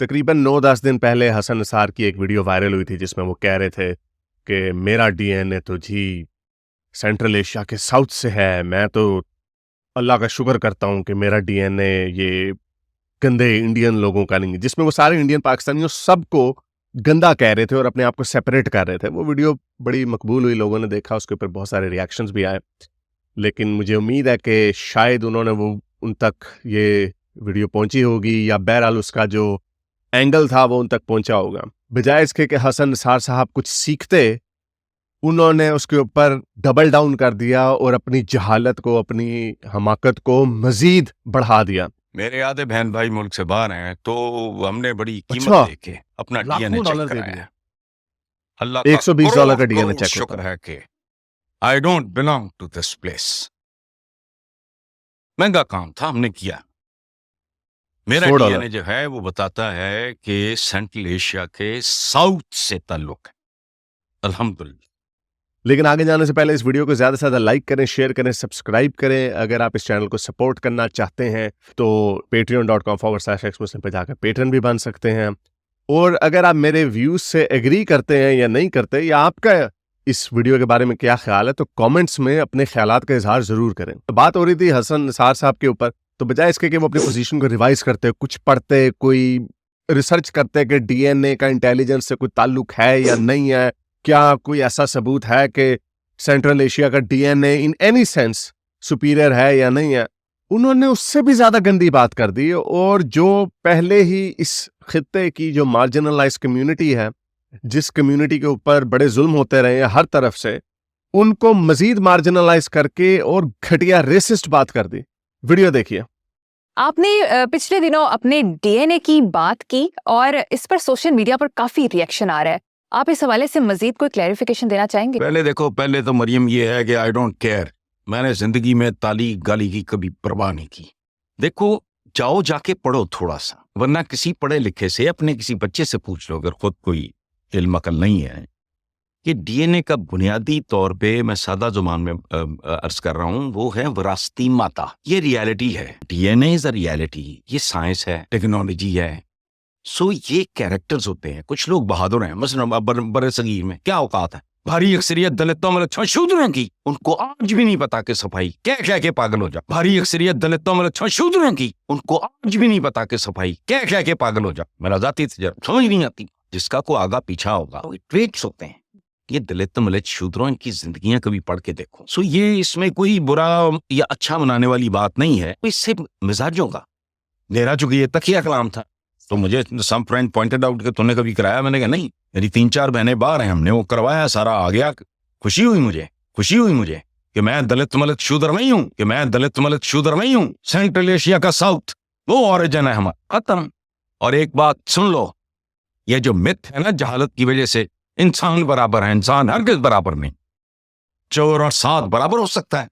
तकरीबन 9-10 दिन पहले हसन निसार की एक वीडियो वायरल हुई थी जिसमें वो कह रहे थे कि मेरा डीएनए तो जी सेंट्रल एशिया के साउथ से है। मैं तो अल्लाह का शुक्र करता हूँ कि मेरा डीएनए ये गंदे इंडियन लोगों का नहीं है, जिसमें वो सारे इंडियन पाकिस्तानियों सबको गंदा कह रहे थे और अपने आप को सेपरेट कर रहे थे। वो वीडियो बड़ी मकबूल हुई, लोगों ने देखा, उसके ऊपर बहुत सारे रिएक्शंस भी आए। लेकिन मुझे उम्मीद है कि शायद उन्होंने वो उन तक ये वीडियो पहुंची होगी, या बहरहाल उसका जो एंगल था वो उन तक पहुंचा होगा। बजाय इसके कि हसन निसार साहब कुछ सीखते, उन्होंने उसके ऊपर डबल डाउन कर दिया और अपनी जहालत को, अपनी हमाकत को मजीद बढ़ा दिया। मेरे आधे बहन भाई मुल्क से बाहर हैं, तो हमने बड़ी कीमत अच्छा, देके अपना लाखों डीएनए चेक डॉलर दे कराया। दिए। अल्लाह का $120 का करोड़ डीएनए करोड़ चेक शुक्र होता है। है कि I don't belong to this place. महंगा काम था, हमने किया। मेरा $100। डीएनए जो है वो बताता है कि सेंट्रल एशिया के साउथ से ताल्लुक है। अल्हम्दुलिल्लाह। लेकिन आगे जाने से पहले इस वीडियो को ज़्यादा से ज़्यादा लाइक करें, शेयर करें, सब्सक्राइब करें। अगर आप इस चैनल को सपोर्ट करना चाहते हैं तो patreon.com/xmuslim पे जाकर पेट्रन भी बन सकते हैं। और अगर आप मेरे व्यूज़ से एग्री करते हैं या नहीं करते, या आपका इस वीडियो के बारे में क्या ख्याल है, तो कमेंट्स में अपने ख्यालात का इजहार ज़रूर करें। तो बात हो रही थी हसन निसार साहब के ऊपर, तो बजाय इसके कि वो अपनी पोजीशन को रिवाइज करते, कुछ पढ़ते, कोई रिसर्च करते कि डीएनए का इंटेलिजेंस से कोई ताल्लुक है या नहीं है, क्या कोई ऐसा सबूत है कि सेंट्रल एशिया का DNA in any sense superior है या नहीं है, उन्होंने उससे भी ज्यादा गंदी बात कर दी। और जो पहले ही इस खित्ते की जो मार्जिनलाइज कम्युनिटी है, जिस कम्युनिटी के ऊपर बड़े जुल्म होते रहे हैं हर तरफ से, उनको मजीद मार्जिनलाइज करके और घटिया रेसिस्ट बात कर दी। वीडियो देखिए। आपने पिछले दिनों अपने डीएनए की बात की और इस पर सोशल मीडिया पर काफी रिएक्शन आ रहा है। आप इस हवाले से मजीद कोई क्लैरिफिकेशन देना चाहेंगे? पहले देखो, पहले तो मरियम ये है कि आई डोंट केयर। मैंने जिंदगी में ताली गाली की कभी परवाह नहीं की। देखो, जाओ जाके पढ़ो थोड़ा सा, वरना किसी पढ़े लिखे से, अपने किसी बच्चे से पूछ लो अगर खुद कोई इल्म अकल नहीं है, कि डीएनए का बुनियादी तौर पे, मैं सादा जुबान में अर्ज कर रहा हूं, वो है विरासती माता। ये रियलिटी है। DNA is a reality. ये साइंस है, टेक्नोलॉजी है। सो ये कैरेक्टर्स होते हैं। कुछ लोग बहादुर हैं, मसलन बड़े सगीर में क्या औकात है, भारी अक्सरियत दलितों में शूद्रों की, उनको आज भी नहीं पता कि सफाई कह कह के पागल हो जा। भारी अक्सरियत दलितों में शूद्रों की, उनको आज भी नहीं पता कि सफाई कह कह के पागल हो जा। मेरा जाती समझ नहीं आती। जिसका को आगा पीछा होगा, वो ट्रेट्स होते हैं। ये दलित मलित शूद्रों, इनकी जिंदगियां कभी पढ़ के देखो। सो ये इसमें कोई बुरा या अच्छा मनाने वाली बात नहीं है। इससे मिजाजों का मेरा चूंकि ये तकिया कलाम था, तो मुझे सम फ्रेंड पॉइंटेड आउट कि तूने कभी कराया। मैंने कहा नहीं, मेरी 3-4 बहनें बाहर हैं, हमने वो करवाया, सारा आ गया। खुशी हुई मुझे कि मैं दलित मलित शूद्र नहीं हूं, सेंट्रल एशिया का साउथ वो ओरिजिन है हमारा, खत्म। और एक बात सुन लो, ये जो मिथ है ना, जहालत की वजह से इंसान बराबर है, इंसान हरगिज़ बराबर नहीं। चोर और साध बराबर हो सकता है।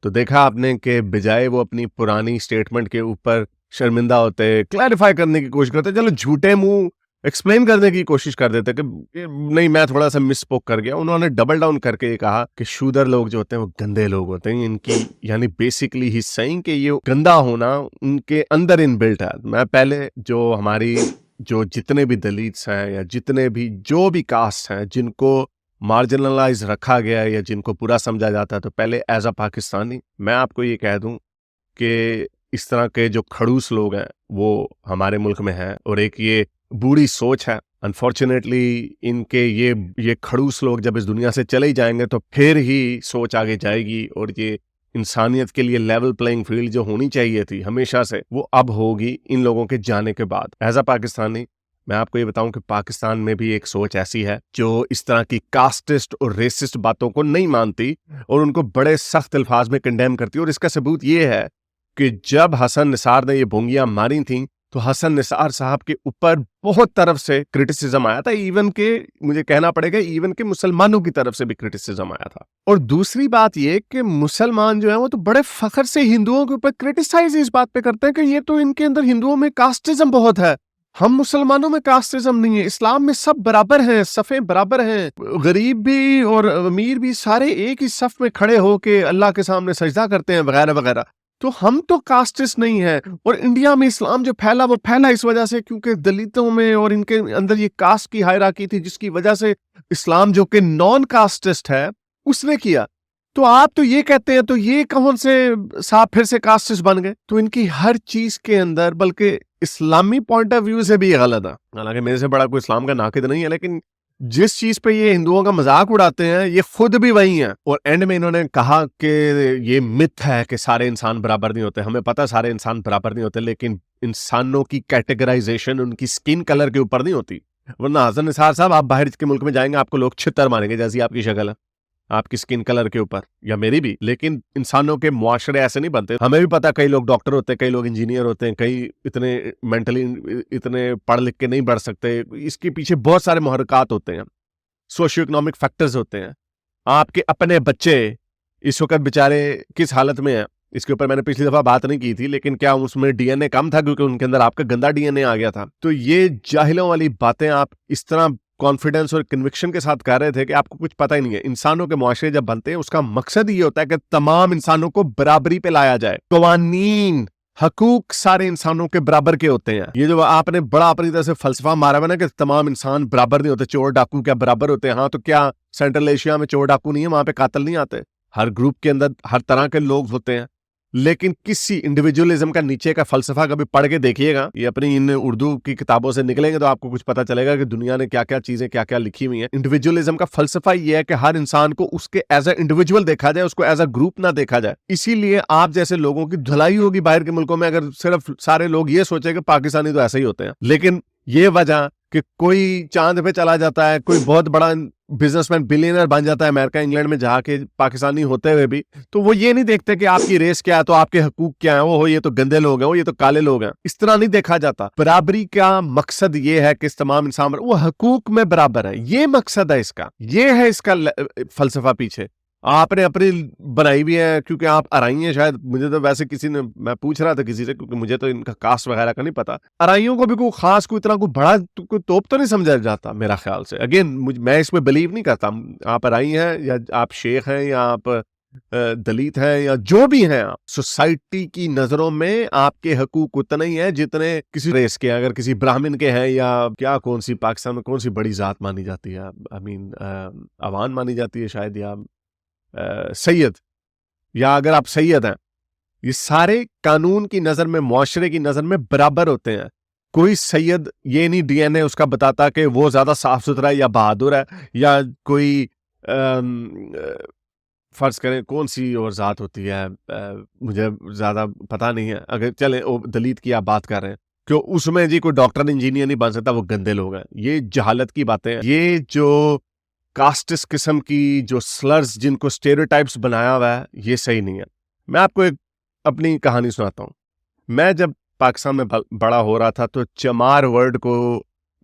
तो देखा आपने कि बजाय वो अपनी पुरानी स्टेटमेंट के ऊपर शर्मिंदा होते, क्लैरिफाई करने की कोशिश करते, चलो झूठे मुंह एक्सप्लेन करने की कोशिश कर देते कि नहीं, मैं थोड़ा सा मिसस्पोक कर गया, उन्होंने डबल डाउन करके ये कहा कि शूदर लोग जो होते हैं वो गंदे लोग होते हैं। इनकी यानी बेसिकली ही सही कि ये गंदा होना उनके अंदर इनबिल्ट है। मैं पहले जो हमारी जो जितने भी दलित्स हैं या जितने भी जो भी कास्ट हैं जिनको मार्जिनलाइज रखा गया है या जिनको पूरा समझा जाता है, तो पहले एज अ पाकिस्तानी मैं आपको ये कह दूं कि इस तरह के जो खड़ूस लोग हैं वो हमारे मुल्क में हैं, और एक ये बूढ़ी सोच है। अनफॉर्चुनेटली इनके ये खड़ूस लोग जब इस दुनिया से चले ही जाएंगे तो फिर ही सोच आगे जाएगी, और ये इंसानियत के लिए लेवल प्लेइंग फील्ड जो होनी चाहिए थी हमेशा से, वो अब होगी इन लोगों के जाने के बाद। एज अ पाकिस्तानी मैं आपको ये बताऊं कि पाकिस्तान में भी एक सोच ऐसी है जो इस तरह की कास्टिस्ट और रेसिस्ट बातों को नहीं मानती और उनको बड़े सख्त अल्फाज में कंडेम करती है। और इसका सबूत ये है कि जब हसन निसार ने ये भोंगियां मारी थीं, तो हसन निसार साहब के ऊपर बहुत तरफ से क्रिटिसिज्म आया था। इवन के, मुझे कहना पड़ेगा, इवन के मुसलमानों की तरफ से भी क्रिटिसिज्म आया था। और दूसरी बात ये कि मुसलमान जो है वो तो बड़े फख्र से हिंदुओं के ऊपर क्रिटिसाइज इस बात पे करते हैं कि ये तो इनके अंदर हिंदुओं में कास्टिज्म बहुत है, हम मुसलमानों में कास्टिज्म नहीं है, इस्लाम में सब बराबर हैं, सफ़ें बराबर हैं, गरीब भी और अमीर भी सारे एक ही सफ में खड़े होके अल्लाह के सामने सजदा करते हैं, वगैरह वगैरह। तो हम तो कास्टिस्ट नहीं है। और इंडिया में इस्लाम जो फैला वो फैला इस वजह से क्योंकि दलितों में और इनके अंदर ये कास्ट की हायरार्की थी, जिसकी वजह से इस्लाम जो कि नॉन कास्टिस्ट है उसने किया। तो आप तो ये कहते हैं, तो ये कौन से साहब फिर से कास्टिस्ट बन गए? तो इनकी हर चीज के अंदर, बल्कि इस्लामी पॉइंट ऑफ व्यू से भी ये गलत है। हालांकि मेरे से बड़ा कोई इस्लाम का नाकिद नहीं है, लेकिन जिस चीज पे ये हिंदुओं का मजाक उड़ाते हैं ये खुद भी वही हैं। और एंड में इन्होंने कहा कि ये मिथ है कि सारे इंसान बराबर नहीं होते। हमें पता है सारे इंसान बराबर नहीं होते, लेकिन इंसानों की कैटेगराइजेशन उनकी स्किन कलर के ऊपर नहीं होती। वरना हसन निसार साहब, आप बाहर के मुल्क में जाएंगे आपको लोग छितर मारेंगे जैसी आपकी शक्ल है, आपकी स्किन कलर के ऊपर, या मेरी भी। लेकिन इंसानों के मुआशरे ऐसे नहीं बनते। हमें भी पता कई लोग डॉक्टर होते हैं, कई लोग इंजीनियर होते हैं, कई इतने मेंटली इतने पढ़ लिख के नहीं बढ़ सकते। इसके पीछे बहुत सारे मुहर्रिकात होते हैं, सोशियो इकोनॉमिक फैक्टर्स होते हैं। आपके अपने बच्चे इस वक्त बेचारे किस हालत में हैं, इसके ऊपर मैंने पिछली दफा बात नहीं की थी, लेकिन क्या उसमें डीएनए कम था क्योंकि उनके अंदर आपका गंदा डीएनए आ गया था? तो ये जाहिलों वाली बातें आप इस तरह कॉन्फिडेंस और कन्विक्शन के साथ कह रहे थे कि आपको कुछ पता ही नहीं है। इंसानों के मुआशरे जब बनते हैं उसका मकसद ये होता है कि तमाम इंसानों को बराबरी पे लाया जाए। कवानीन, हकूक सारे इंसानों के बराबर के होते हैं। ये जो आपने बड़ा अपनी तरह से फलसफा मारा हुआ ना कि तमाम इंसान बराबर नहीं होते, चोर डाकू क्या बराबर होते हैं? हाँ, तो क्या सेंट्रल एशिया में चोर डाकू नहीं है, वहां पे कातिल नहीं आते? हर ग्रुप के अंदर हर तरह के लोग होते हैं, लेकिन किसी इंडिविजुअलिज्म का नीचे का फलसफा कभी पढ़ के देखिएगा। ये अपनी इन उर्दू की किताबों से निकलेंगे तो आपको कुछ पता चलेगा कि दुनिया ने क्या क्या चीजें क्या क्या लिखी हुई हैं। इंडिविजुअलिज्म का फलसफा ये है कि हर इंसान को उसके एज ए इंडिविजुअल देखा जाए, उसको एज अ ग्रुप ना देखा जाए। इसीलिए आप जैसे लोगों की धुलाई होगी बाहर के मुल्कों में अगर सिर्फ सारे लोग ये सोचे कि पाकिस्तानी तो ऐसे ही होते हैं। लेकिन ये वजह कि कोई चांद पे चला जाता है, कोई बहुत बड़ा बिजनेसमैन बिलियनर बन जाता है अमेरिका इंग्लैंड में जाके पाकिस्तानी होते हुए भी, तो वो ये नहीं देखते कि आपकी रेस क्या है, तो आपके हकूक क्या है, वो हो ये तो गंदे लोग हैं, वो ये तो काले लोग हैं। इस तरह नहीं देखा जाता। बराबरी का मकसद ये है कि इस तमाम इंसान वो हकूक में बराबर है, ये मकसद है इसका, ये है इसका फलसफा पीछे। आपने अपनी बनाई भी है क्योंकि आप अराई हैं शायद। मुझे तो वैसे किसी ने, मैं पूछ रहा था किसी से क्योंकि मुझे तो इनका कास्ट वगैरह का नहीं पता। अराइयों को भी कोई खास कोई इतना कोई बड़ा कोई तोप तो नहीं समझा जाता मेरा ख्याल से। अगेन मैं इसमें बिलीव नहीं करता। आप अराई हैं या आप शेख हैं या आप दलित हैं या जो भी हैं, आप सोसाइटी की नजरों में आपके हकूक उतने ही हैं जितने किसी रेस के। अगर किसी ब्राह्मण के हैं या क्या, कौन सी पाकिस्तान में कौन सी बड़ी जात मानी जाती है, आई मीन अवान मानी जाती है शायद, या सैयद, या अगर आप सैयद हैं, ये सारे कानून की नजर में, मुआशरे की नजर में बराबर होते हैं। कोई सैयद ये नहीं डीएनए उसका बताता कि वो ज्यादा साफ सुथरा है या बहादुर है, या कोई फर्ज करें कौन सी और जात होती है, मुझे ज्यादा पता नहीं है। अगर चले दलित की आप बात कर रहे हैं, क्यों उसमें जी कोई डॉक्टर इंजीनियर नहीं बन सकता, वो गंदे लोग हैं। ये जहालत की बातें हैं। ये जो कास्टिस किस्म की जो स्लर्स जिनको स्टेरियोटाइप्स बनाया हुआ है, ये सही नहीं है। मैं आपको एक अपनी कहानी सुनाता हूँ। मैं जब पाकिस्तान में बड़ा हो रहा था तो चमार वर्ड को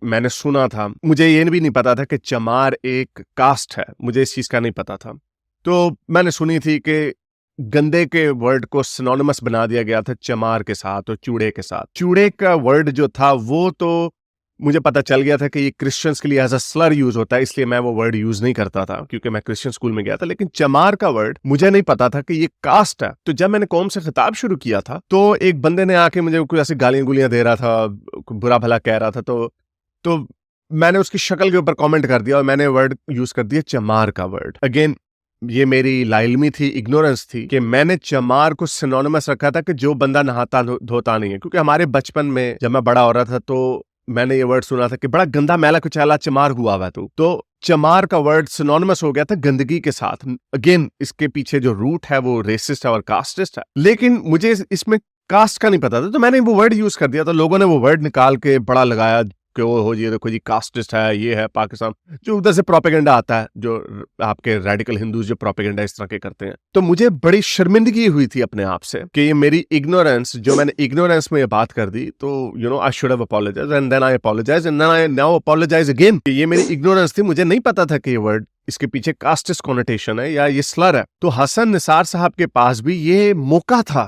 मैंने सुना था। मुझे ये भी नहीं पता था कि चमार एक कास्ट है, मुझे इस चीज का नहीं पता था। तो मैंने सुनी थी कि गंदे के वर्ड को सिनोनिमस बना दिया गया था चमार के साथ और चूड़े के साथ। चूड़े का वर्ड जो था वो तो मुझे पता चल गया था कि ये क्रिश्चियंस के लिए एज अ स्लर यूज होता है, इसलिए मैं वो वर्ड यूज नहीं करता था क्योंकि मैं क्रिश्चियन स्कूल में गया था। लेकिन चमार का वर्ड मुझे नहीं पता था कि ये कास्ट है। तो जब मैंने कौम से खिताब शुरू किया था तो एक बंदे ने आके मुझे कुछ ऐसी गालियां गुलियां दे रहा था, बुरा भला कह रहा था। तो मैंने उसकी शक्ल के ऊपर कॉमेंट कर दिया और मैंने वर्ड यूज कर दिया चमार का वर्ड। अगेन ये मेरी लाइल्मी थी, इग्नोरेंस थी कि मैंने चमार को सिनोनिमस रखा था कि जो बंदा नहाता धोता नहीं है। क्योंकि हमारे बचपन में जब मैं बड़ा हो रहा था तो मैंने ये वर्ड सुना था कि बड़ा गंदा मैला कुचैला चमार हुआ हुआ तू। तो चमार का वर्ड सिनोनिमस हो गया था गंदगी के साथ। अगेन इसके पीछे जो रूट है वो रेसिस्ट है और कास्टिस्ट है, लेकिन मुझे इसमें कास्ट का नहीं पता था। तो मैंने वो वर्ड यूज कर दिया। तो लोगों ने वो वर्ड निकाल के बड़ा लगाया कि वो हो ये देखो जी कास्टिस्ट है, ये है पाकिस्तान, जो उधर से प्रोपेगेंडा आता है, जो आपके रेडिकल हिंदूज जो प्रोपेगेंडा इस तरह के करते हैं। तो मुझे बड़ी शर्मिंदगी हुई थी अपने आप से कि ये मेरी इग्नोरेंस, जो मैंने इग्नोरेंस में ये बात कर दी। तो you know I should have apologised and then I apologised and then I now apologise again. ये मेरी इग्नोरेंस थी, मुझे नहीं पता था कि ये वर्ड इसके पीछे कास्टिस्ट कॉनोटेशन है या ये स्लर है। तो हसन निसार साहब के पास भी ये मौका था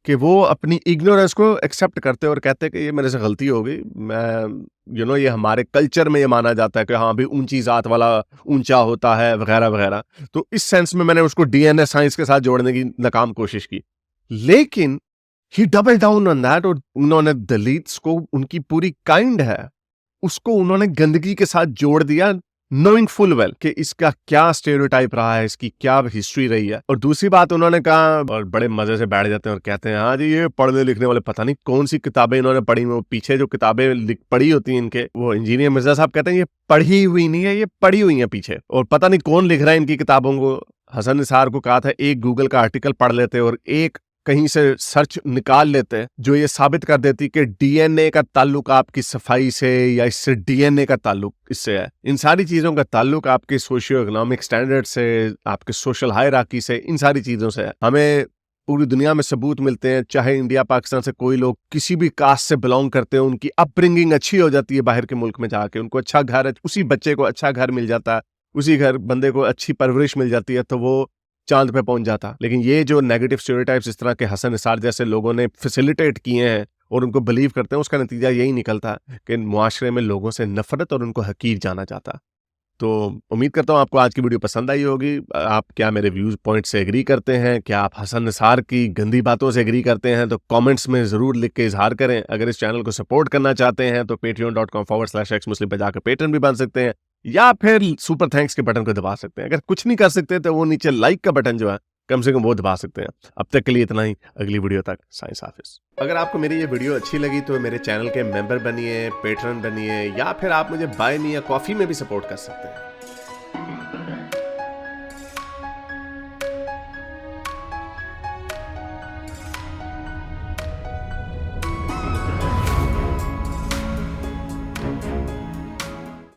कि वो अपनी इग्नोरेंस को एक्सेप्ट करते और कहते कि ये मेरे से गलती हो गई। मैं ये हमारे कल्चर में ये माना जाता है कि हाँ भी ऊंची जात वाला ऊंचा होता है वगैरह वगैरह। तो इस सेंस में मैंने उसको डीएनए साइंस के साथ जोड़ने की नाकाम कोशिश की। लेकिन ही डबल डाउन ऑन दैट, और उन्होंने दलित्स को, उनकी पूरी काइंड है उसको उन्होंने गंदगी के साथ जोड़ दिया, नोइंग फुल वेल कि इसका क्या स्टेरियोटाइप रहा है, इसकी क्या हिस्ट्री रही है। और दूसरी बात उन्होंने कहा, और बड़े मजे से बैठ जाते हैं और कहते हैं हाँ जी ये पढ़ने लिखने वाले, पता नहीं कौन सी किताबें इन्होंने पढ़ी, वो पीछे जो किताबें पढ़ी होती हैं इनके, वो इंजीनियर मिर्जा साहब कहते हैं ये पढ़ी हुई नहीं है, ये पढ़ी हुई है पीछे, और पता नहीं कौन लिख रहा है इनकी किताबों को। हसन निसार को कहा था एक गूगल का आर्टिकल पढ़ लेते और एक कहीं से सर्च निकाल लेते हैं जो ये साबित कर देती कि डीएनए का ताल्लुक आपकी सफाई से, या इससे डीएनए का ताल्लुक इससे है। इन सारी चीजों का ताल्लुक आपके सोशियो इकोनॉमिक स्टैंडर्ड से, आपके सोशल हायरार्की से, इन सारी चीजों से है। हमें पूरी दुनिया में सबूत मिलते हैं, चाहे इंडिया पाकिस्तान से कोई लोग किसी भी कास्ट से बिलोंग करते हैं, उनकी अपब्रिंगिंग अच्छी हो जाती है बाहर के मुल्क में जाके, उनको अच्छा घर, उसी बच्चे को अच्छा घर मिल जाता है, उसी घर बंदे को अच्छी परवरिश मिल जाती है, तो वो चांद पे पहुंच जाता। लेकिन ये जो नेगेटिव स्टीरियोटाइप्स इस तरह के हसन निसार जैसे लोगों ने फैसिलिटेट किए हैं और उनको बिलीव करते हैं, उसका नतीजा यही निकलता कि मुआशरे में लोगों से नफरत और उनको हकीर जाना जाता। तो उम्मीद करता हूँ आपको आज की वीडियो पसंद आई होगी। आप क्या मेरे व्यूज पॉइंट से एग्री करते हैं, क्या आप हसन निसार की गंदी बातों से एग्री करते हैं, तो कमेंट्स में जरूर लिख के इजहार करें। अगर इस चैनल को सपोर्ट करना चाहते हैं तो patreon.com/xmuslim पे जाकर पेट्रन भी बन सकते हैं, या फिर सुपर थैंक्स के बटन को दबा सकते हैं। अगर कुछ नहीं कर सकते तो वो नीचे लाइक का बटन जो है कम से कम वो दबा सकते हैं। अब तक के लिए इतना ही, अगली वीडियो तक साइंस हाफिज। अगर आपको मेरी ये वीडियो अच्छी लगी तो मेरे चैनल के मेंबर बनिए, पेट्रन बनिए, या फिर आप मुझे बाय मी या कॉफी में भी सपोर्ट कर सकते हैं।